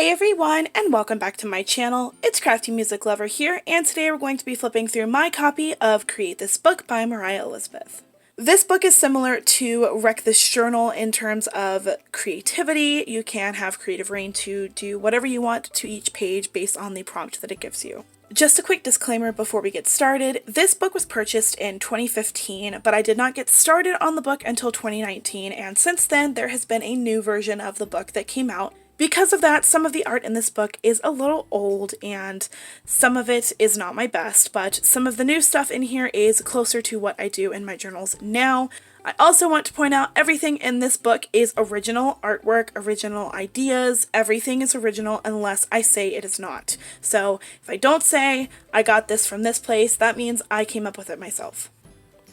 Hey everyone, and welcome back to my channel. It's Crafty Music Lover here, and today we're going to be flipping through my copy of Create This Book by Moriah Elizabeth. This book is similar to Wreck This Journal in terms of creativity. You can have creative reign to do whatever you want to each page based on the prompt that it gives you. Just a quick disclaimer before we get started. This book was purchased in 2015, but I did not get started on the book until 2019, and since then there has been a new version of the book that came out. Because of that, some of the art in this book is a little old and some of it is not my best, but some of the new stuff in here is closer to what I do in my journals now. I also want to point out everything in this book is original artwork, original ideas. Everything is original unless I say it is not. So if I don't say I got this from this place, that means I came up with it myself.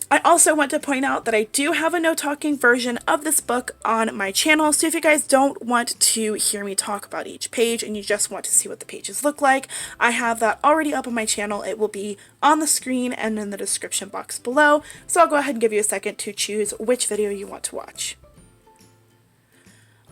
I also want to point out that I do have a no-talking version of this book on my channel, so if you guys don't want to hear me talk about each page and you just want to see what the pages look like, I have that already up on my channel. It will be on the screen and in the description box below, so I'll go ahead and give you a second to choose which video you want to watch.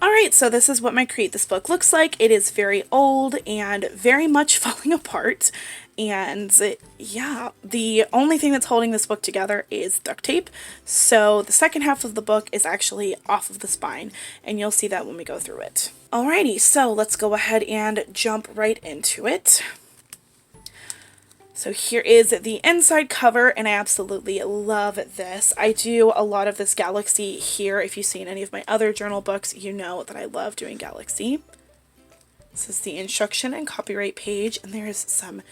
Alright, so this is what my Create This Book looks like. It is very old and very much falling apart. And yeah, the only thing that's holding this book together is duct tape. So the second half of the book is actually off of the spine, and you'll see that when we go through it. Alrighty, so let's go ahead and jump right into it. So here is the inside cover, and I absolutely love this. I do a lot of this Galaxy here. If you've seen any of my other journal books, you know that I love doing Galaxy. This is the instruction and copyright page, and there is some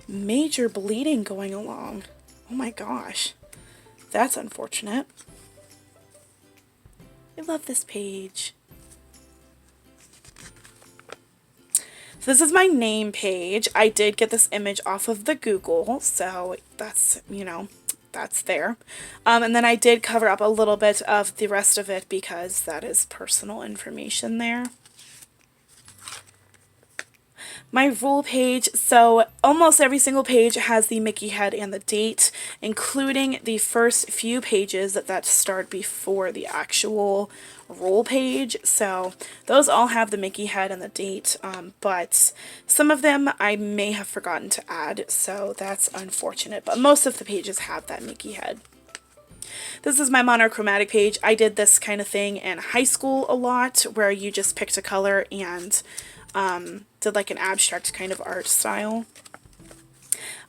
major bleeding going along. Oh my gosh, that's unfortunate. I love this page. So this is my name page. I did get this image off of the Google, so that's, you know, that's there. And then I did cover up a little bit of the rest of it because that is personal information there. My rule page, so almost every single page has the Mickey head and the date, including the first few pages that start before the actual rule page. So those all have the Mickey head and the date, but some of them I may have forgotten to add, so that's unfortunate. But most of the pages have that Mickey head. This is my monochromatic page. I did this kind of thing in high school a lot, where you just picked a color and did like an abstract kind of art style.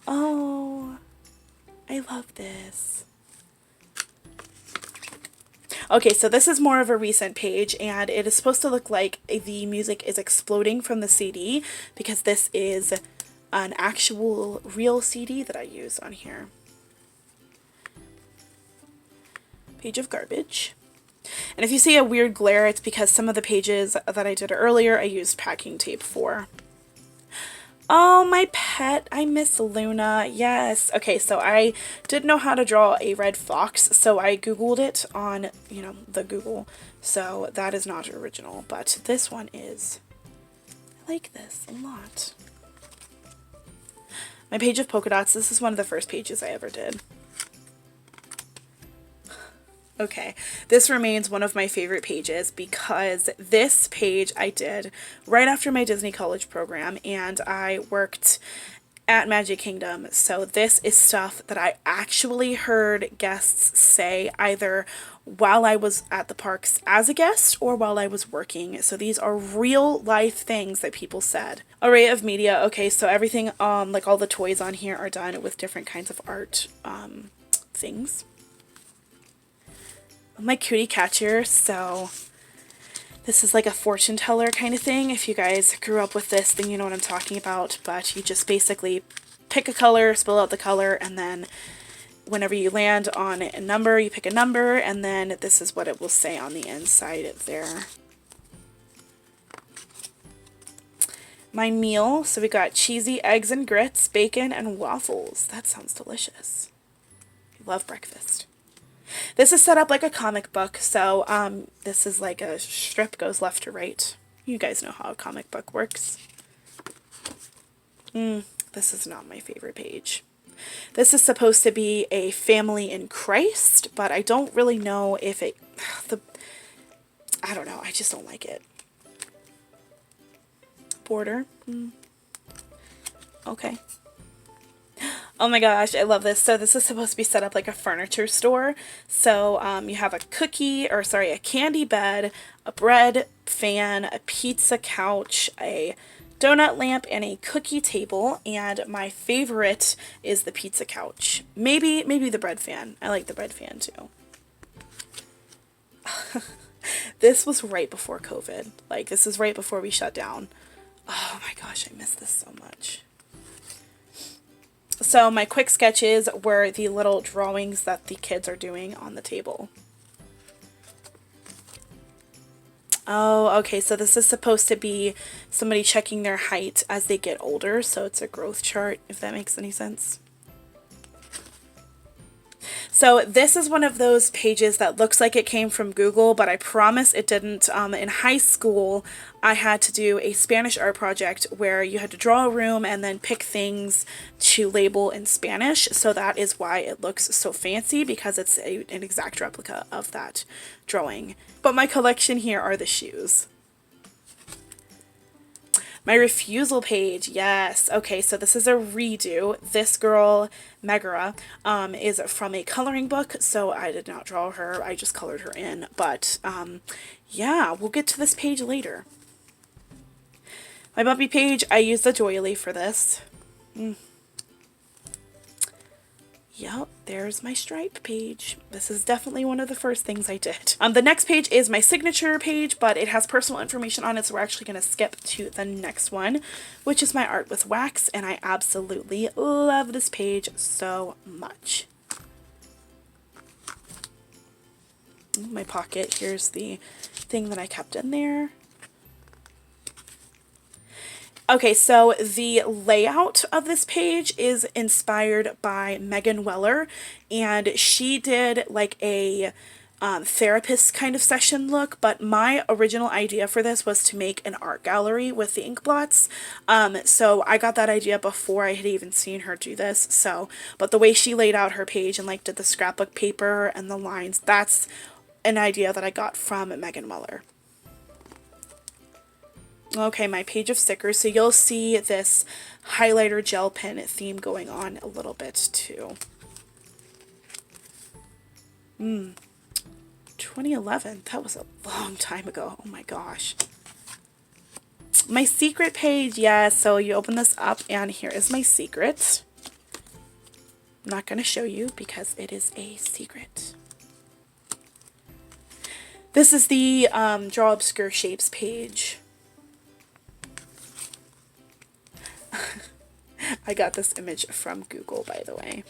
Oh, I love this. Okay, so this is more of a recent page, and it is supposed to look like the music is exploding from the CD, because this is an actual real CD that I use on here. Page of garbage. And if you see a weird glare, it's because some of the pages that I did earlier I used packing tape for. Oh, my pet. I miss Luna. Yes. Okay, so I didn't know how to draw a red fox, so I Googled it on, you know, the Google. So that is not original, but this one is. I like this a lot. My page of polka dots. This is one of the first pages I ever did. Okay, this remains one of my favorite pages because this page I did right after my Disney College program, and I worked at Magic Kingdom, so this is stuff that I actually heard guests say either while I was at the parks as a guest or while I was working. So these are real life things that people said. Array of media. Okay, so everything, like all the toys on here are done with different kinds of art things. My cutie catcher, so this is like a fortune teller kind of thing. If you guys grew up with this, then you know what I'm talking about, but you just basically pick a color, spell out the color, and then whenever you land on a number, you pick a number, and then this is what it will say on the inside there. My meal, so we got cheesy eggs and grits, bacon, and waffles. That sounds delicious. I love breakfast. This is set up like a comic book, so this is like a strip goes left to right. You guys know how a comic book works. This is not my favorite page. This is supposed to be a family in Christ, but I don't really know if it... I don't know, I just don't like it. border. Okay. Oh my gosh, I love this. So this is supposed to be set up like a furniture store. So you have a a candy bed, a bread fan, a pizza couch, a donut lamp, and a cookie table. And my favorite is the pizza couch. Maybe the bread fan. I like the bread fan too. This was right before COVID. Like, this is right before we shut down. Oh my gosh, I miss this so much. So my quick sketches were the little drawings that the kids are doing on the table. Oh, okay, so this is supposed to be somebody checking their height as they get older, so it's a growth chart, if that makes any sense. So this is one of those pages that looks like it came from Google, but I promise it didn't. In high school, I had to do a Spanish art project where you had to draw a room and then pick things to label in Spanish. So that is why it looks so fancy, because it's an exact replica of that drawing. But my collection here are the shoes. My refusal page, yes. Okay, so this is a redo. This girl, Megara, is from a coloring book, so I did not draw her. I just colored her in. But, yeah, we'll get to this page later. My Bumpy page, I used the doily for this. Yep, there's my stripe page. This is definitely one of the first things I did. The next page is my signature page, but it has personal information on it, so we're actually going to skip to the next one, which is my art with wax, and I absolutely love this page so much. My pocket, here's the thing that I kept in there. Okay, so the layout of this page is inspired by Megan Weller, and she did like a therapist kind of session look, but my original idea for this was to make an art gallery with the ink blots. So I got that idea before I had even seen her do this. So, but the way she laid out her page and like did the scrapbook paper and the lines, that's an idea that I got from Megan Weller. Okay, my page of stickers. So you'll see this highlighter gel pen theme going on a little bit too. 2011. That was a long time ago. Oh my gosh. My secret page. Yeah, so you open this up and here is my secret. I'm not going to show you because it is a secret. This is the Draw Obscure Shapes page. I got this image from Google, by the way.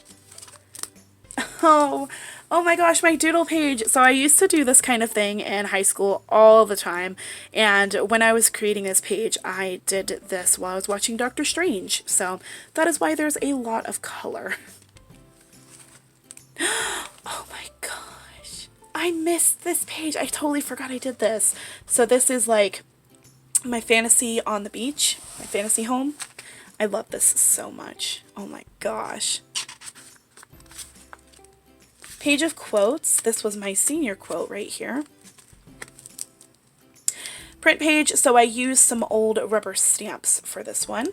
Oh my gosh, my doodle page. So I used to do this kind of thing in high school all the time. And when I was creating this page, I did this while I was watching Doctor Strange. So that is why there's a lot of color. Oh my gosh. I missed this page. I totally forgot I did this. So this is like my fantasy on the beach, my fantasy home. I love this so much. Oh my gosh. Page of quotes. This was my senior quote right here. Print page. So I used some old rubber stamps for this one.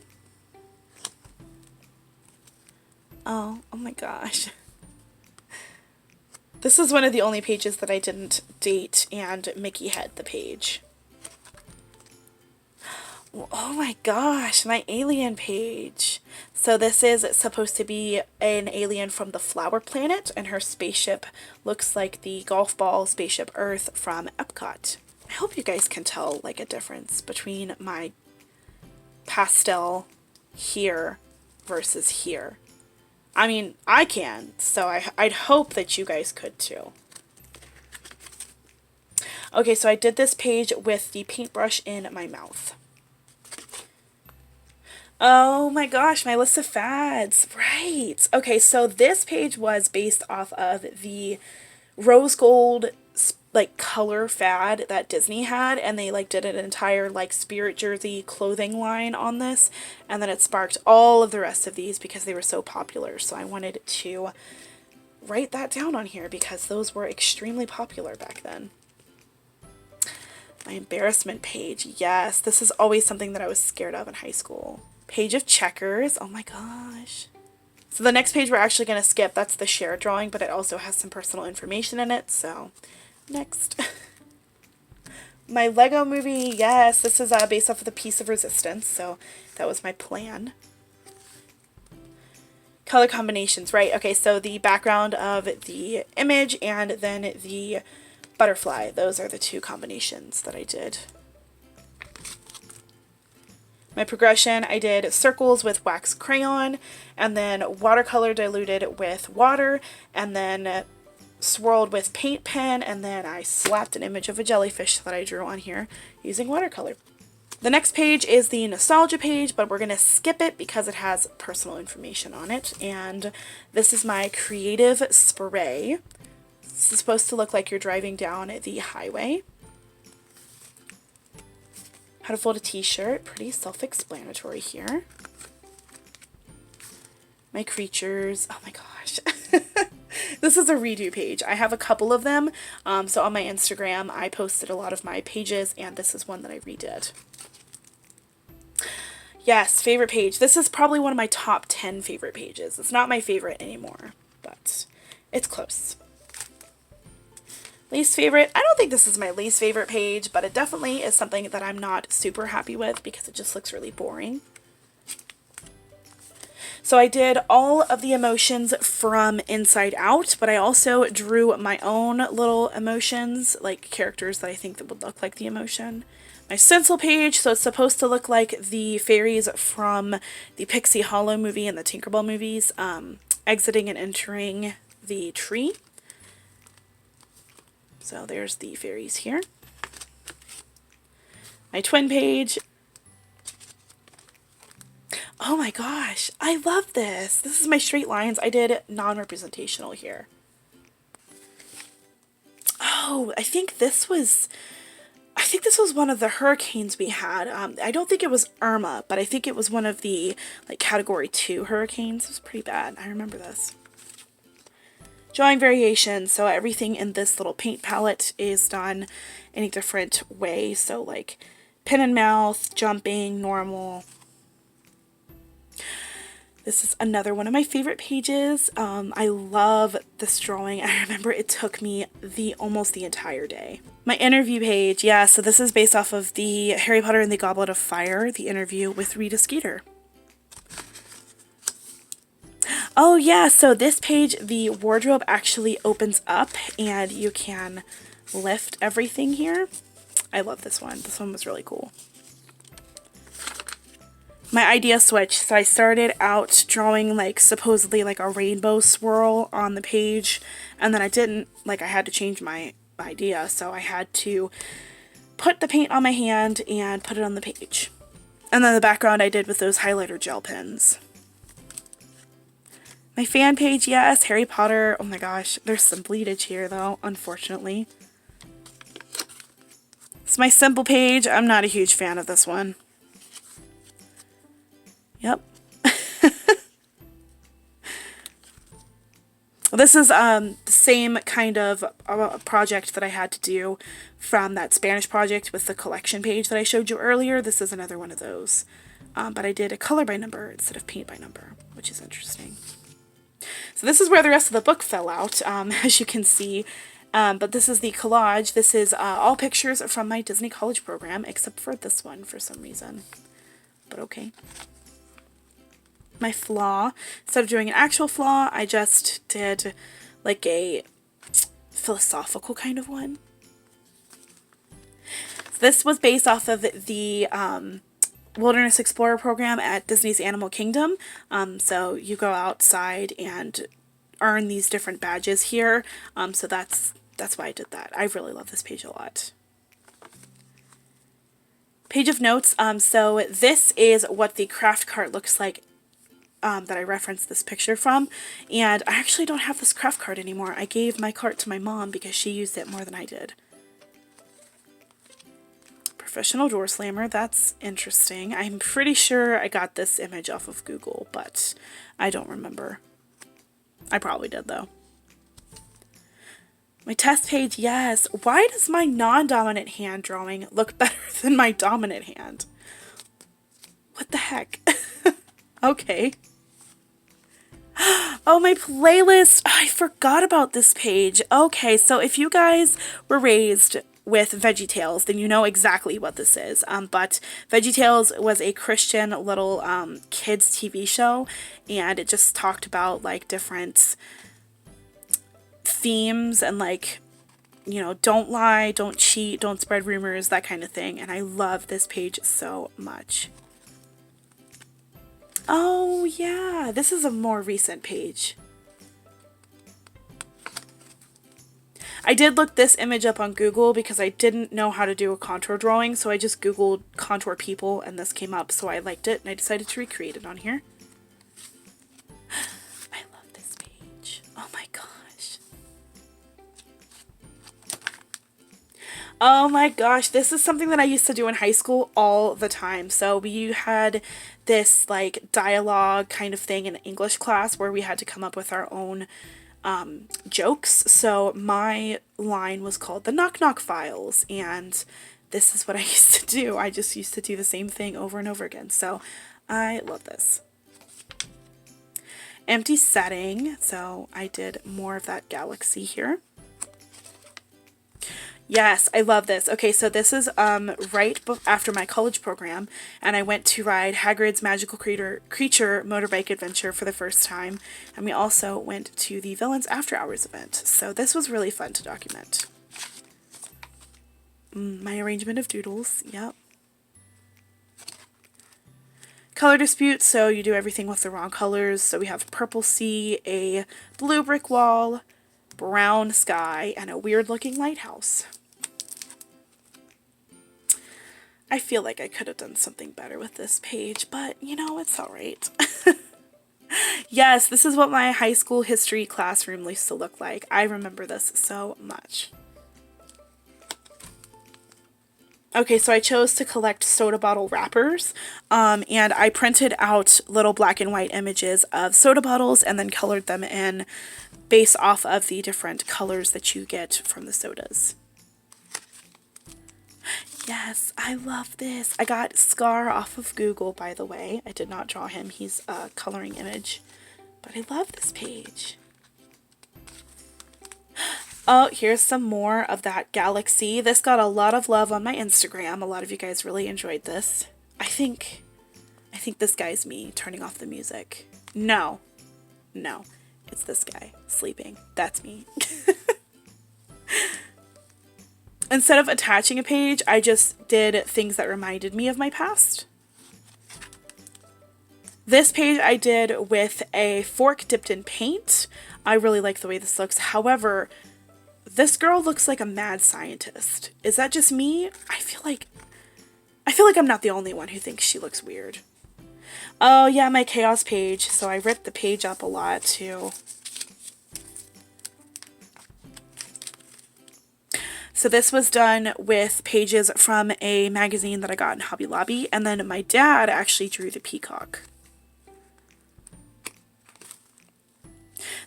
Oh my gosh. This is one of the only pages that I didn't date and Mickey had the page. Oh my gosh, my alien page. So this is supposed to be an alien from the Flower Planet, and her spaceship looks like the golf ball spaceship Earth from Epcot. I hope you guys can tell like a difference between my pastel here versus here. I mean, I can, so I'd hope that you guys could too. Okay, so I did this page with the paintbrush in my mouth. Oh my gosh, my list of fads. Right. Okay, so this page was based off of the rose gold like color fad that Disney had, and they like did an entire like spirit jersey clothing line on this, and then it sparked all of the rest of these because they were so popular. So I wanted to write that down on here because those were extremely popular back then. My embarrassment page. Yes, this is always something that I was scared of in high school. Page of checkers. Oh my gosh. So the next page we're actually going to skip. That's the shared drawing, but it also has some personal information in it. So next. My Lego movie. Yes, this is based off of the Piece of Resistance. So that was my plan. Color combinations, right? Okay, so the background of the image and then the butterfly. Those are the two combinations that I did. My progression, I did circles with wax crayon, and then watercolor diluted with water, and then swirled with paint pen, and then I slapped an image of a jellyfish that I drew on here using watercolor. The next page is the nostalgia page, but we're going to skip it because it has personal information on it, and this is my creative spray. This is supposed to look like you're driving down the highway. How to fold a t-shirt, pretty self-explanatory here. My creatures, oh my gosh. This is a redo page. I have a couple of them, so on my Instagram I posted a lot of my pages, and this is one that I redid. Yes, favorite page. This is probably one of my top 10 favorite pages. It's not my favorite anymore, but it's close. Least favorite, I don't think this is my least favorite page, but it definitely is something that I'm not super happy with because it just looks really boring. So I did all of the emotions from Inside Out, but I also drew my own little emotions, like characters that I think that would look like the emotion. My stencil page, so it's supposed to look like the fairies from the Pixie Hollow movie and the Tinkerbell movies, exiting and entering the tree. So there's the fairies here. My twin page. Oh my gosh, I love this. This is my straight lines. I did non-representational here. Oh, I think this was one of the hurricanes we had. I don't think it was Irma, but I think it was one of the like category 2 hurricanes. It was pretty bad. I remember this. Drawing variations, so everything in this little paint palette is done in a different way. So like pen and mouth, jumping, normal. This is another one of my favorite pages. I love this drawing. I remember it took me almost the entire day. My interview page, yeah, so this is based off of the Harry Potter and the Goblet of Fire, the interview with Rita Skeeter. Oh yeah, so this page, the wardrobe actually opens up and you can lift everything here. I love this one. This one was really cool. My idea switch. So I started out drawing like supposedly like a rainbow swirl on the page, and then I didn't, like I had to change my idea, so I had to put the paint on my hand and put it on the page. And then the background I did with those highlighter gel pens. My fan page, yes, Harry Potter. Oh my gosh, there's some bleedage here though, unfortunately. It's my simple page. I'm not a huge fan of this one. Yep. This is the same kind of project that I had to do from that Spanish project with the collection page that I showed you earlier. This is another one of those. But I did a color by number instead of paint by number, which is interesting. So this is where the rest of the book fell out, as you can see. But this is the collage. This is all pictures from my Disney College program, except for this one for some reason. But okay. My flaw. Instead of doing an actual flaw, I just did like a philosophical kind of one. So this was based off of the Wilderness Explorer program at Disney's Animal Kingdom. So you go outside and earn these different badges here. So that's why I did that. I really love this page a lot. Page of notes. So this is what the craft cart looks like that I referenced this picture from, and I actually don't have this craft cart anymore. I gave my cart to my mom because she used it more than I did. Professional door slammer, that's interesting. I'm pretty sure I got this image off of Google, but I don't remember. I probably did though. My test page, yes. Why does my non-dominant hand drawing look better than my dominant hand? What the heck? Okay. Oh, my playlist. I forgot about this page. Okay, so if you guys were raised with VeggieTales, then you know exactly what this is. But VeggieTales was a Christian little kids TV show, and it just talked about like different themes and like, you know, don't lie, don't cheat, don't spread rumors, that kind of thing. And I love this page so much. Oh yeah, this is a more recent page. I did look this image up on Google because I didn't know how to do a contour drawing, so I just Googled contour people and this came up, so I liked it and I decided to recreate it on here. I love this page. Oh my gosh. Oh my gosh, this is something that I used to do in high school all the time. So we had this like dialogue kind of thing in English class where we had to come up with our own jokes. So my line was called the Knock Knock Files, and this is what I used to do. I just used to do the same thing over and over again. So I love this. Empty setting. So I did more of that galaxy here. Yes, I love this. Okay, so this is right after my college program, and I went to ride Hagrid's Magical Creature motorbike adventure for the first time, and we also went to the Villains After Hours event. So this was really fun to document. My arrangement of doodles, yep. Color dispute, so you do everything with the wrong colors. So we have purple sea, a blue brick wall, brown sky, and a weird looking lighthouse. I feel like I could have done something better with this page, but you know, it's alright. Yes, this is what my high school history classroom used to look like. I remember this so much. Okay, so I chose to collect soda bottle wrappers, and I printed out little black and white images of soda bottles and then colored them in based off of the different colors that you get from the sodas. Yes, I love this. I got Scar off of Google, by the way. I did not draw him. He's a coloring image. But I love this page. Oh, here's some more of that galaxy. This got a lot of love on my Instagram. A lot of you guys really enjoyed this. I think this guy's me turning off the music. No. No. It's this guy sleeping. That's me. Instead of attaching a page, I just did things that reminded me of my past. This page I did with a fork dipped in paint. I really like the way this looks. However, this girl looks like a mad scientist. Is that just me? I feel like I'm not the only one who thinks she looks weird. Oh yeah, my chaos page. So I ripped the page up a lot too. So this was done with pages from a magazine that I got in Hobby Lobby, and then my dad actually drew the peacock.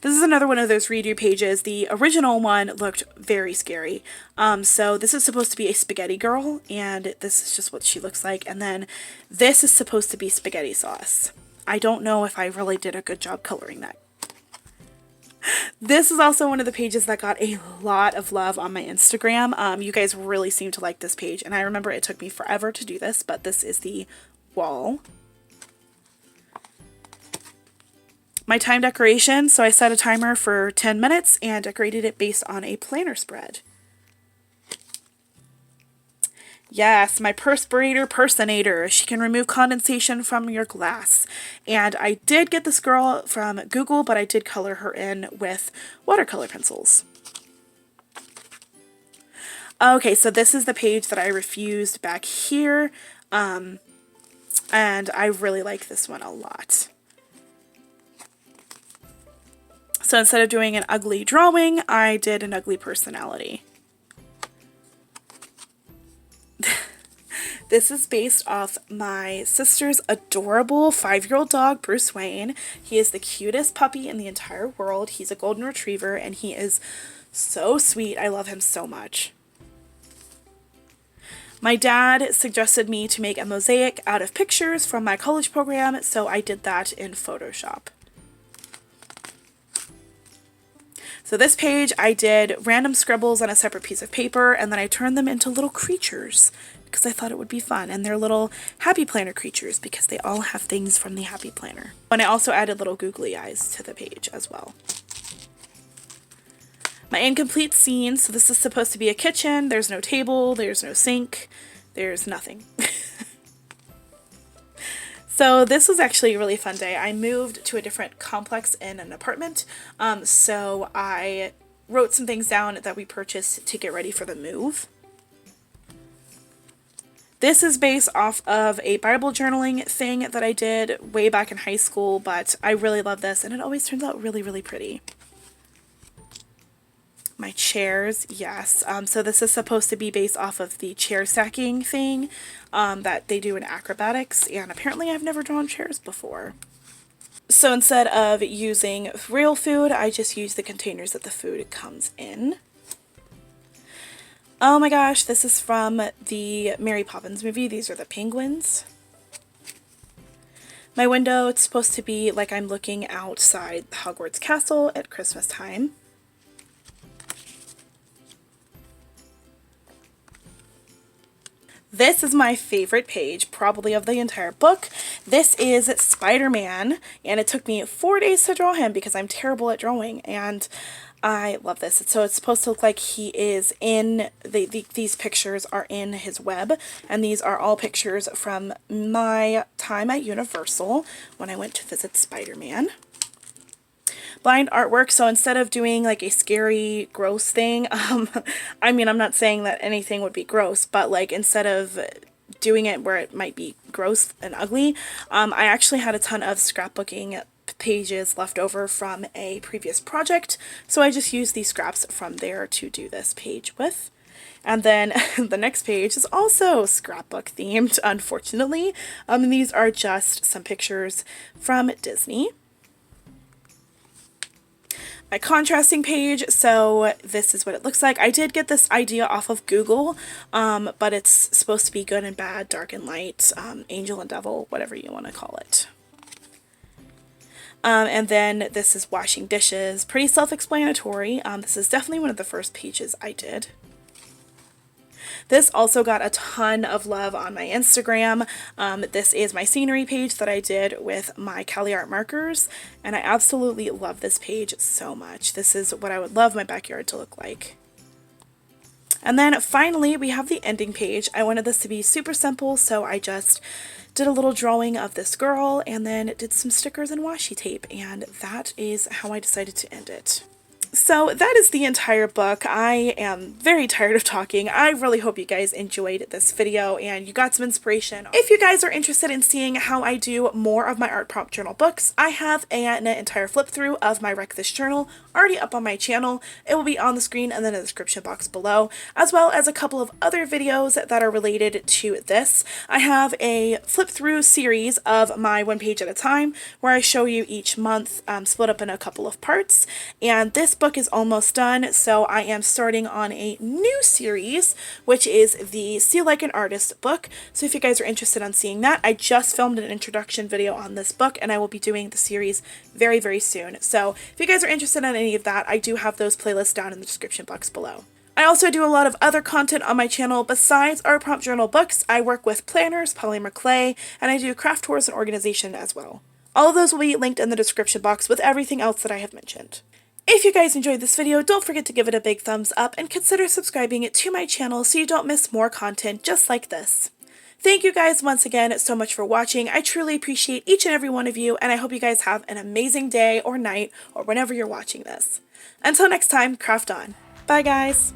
This is another one of those redo pages. The original one looked very scary. So this is supposed to be a spaghetti girl, and this is just what she looks like. And then this is supposed to be spaghetti sauce. I don't know if I really did a good job coloring that. This is also one of the pages that got a lot of love on my Instagram. You guys really seem to like this page, and I remember it took me forever to do this, but this is the wall. My time decoration, so I set a timer for 10 minutes and decorated it based on a planner spread. Yes, my perspirator personator. She can remove condensation from your glass. And I did get this girl from Google, but I did color her in with watercolor pencils. Okay, so this is the page that I refused back here. And I really like this one a lot. So instead of doing an ugly drawing, I did an ugly personality. This is based off my sister's adorable 5-year-old dog, Bruce Wayne. He is the cutest puppy in the entire world. He's a golden retriever, and he is So sweet. I love him so much. My dad suggested me to make a mosaic out of pictures from my college program, so I did that in Photoshop. So this page I did random scribbles on a separate piece of paper, and then I turned them into little creatures because I thought it would be fun. And they're little Happy Planner creatures because they all have things from the Happy Planner. And I also added little googly eyes to the page as well. My incomplete scene, so this is supposed to be a kitchen. There's no table, there's no sink, there's nothing. So this was actually a really fun day. I moved to a different complex in an apartment, so I wrote some things down that we purchased to get ready for the move. This is based off of a Bible journaling thing that I did way back in high school, but I really love this and it always turns out really, really pretty. My chairs, yes. So this is supposed to be based off of the chair stacking thing that they do in acrobatics, and apparently I've never drawn chairs before. So instead of using real food, I just use the containers that the food comes in. Oh my gosh, this is from the Mary Poppins movie. These are the penguins. My window, it's supposed to be like I'm looking outside Hogwarts Castle at Christmas time. This is my favorite page, probably of the entire book. This is Spider-Man, and it took me 4 days to draw him because I'm terrible at drawing, and I love this. So it's supposed to look like he is in, these pictures are in his web, and these are all pictures from my time at Universal when I went to visit Spider-Man. Blind artwork, so instead of doing like a scary, gross thing, I mean, I'm not saying that anything would be gross, but like instead of doing it where it might be gross and ugly, I actually had a ton of scrapbooking pages left over from a previous project, so I just used these scraps from there to do this page with. And then the next page is also scrapbook themed, unfortunately. These are just some pictures from Disney. My contrasting page, so this is what it looks like. I did get this idea off of Google, but it's supposed to be good and bad, dark and light, angel and devil, whatever you want to call it. And then this is washing dishes, pretty self-explanatory. This is definitely one of the first pages I did. This also got a ton of love on my Instagram. This is my scenery page that I did with my Cali Art markers, and I absolutely love this page so much. This is what I would love my backyard to look like. And then finally, we have the ending page. I wanted this to be super simple, so I just did a little drawing of this girl and then did some stickers and washi tape, and that is how I decided to end it. So that is the entire book. I am very tired of talking. I really hope you guys enjoyed this video and you got some inspiration. If you guys are interested in seeing how I do more of my art prompt journal books, I have an entire flip through of my Wreck This Journal already up on my channel. It will be on the screen and then in the description box below, as well as a couple of other videos that are related to this. I have a flip through series of my one page at a time where I show you each month split up in a couple of parts, and this book is almost done, so I am starting on a new series, which is the See Like an Artist book. So if you guys are interested in seeing that, I just filmed an introduction video on this book, and I will be doing the series very, very soon. So if you guys are interested in any of that, I do have those playlists down in the description box below. I also do a lot of other content on my channel besides art prompt journal books. I work with planners, polymer clay, and I do craft tours and organization as well. All of those will be linked in the description box with everything else that I have mentioned. If you guys enjoyed this video, don't forget to give it a big thumbs up and consider subscribing to my channel so you don't miss more content just like this. Thank you guys once again so much for watching. I truly appreciate each and every one of you, and I hope you guys have an amazing day or night or whenever you're watching this. Until next time, craft on. Bye guys!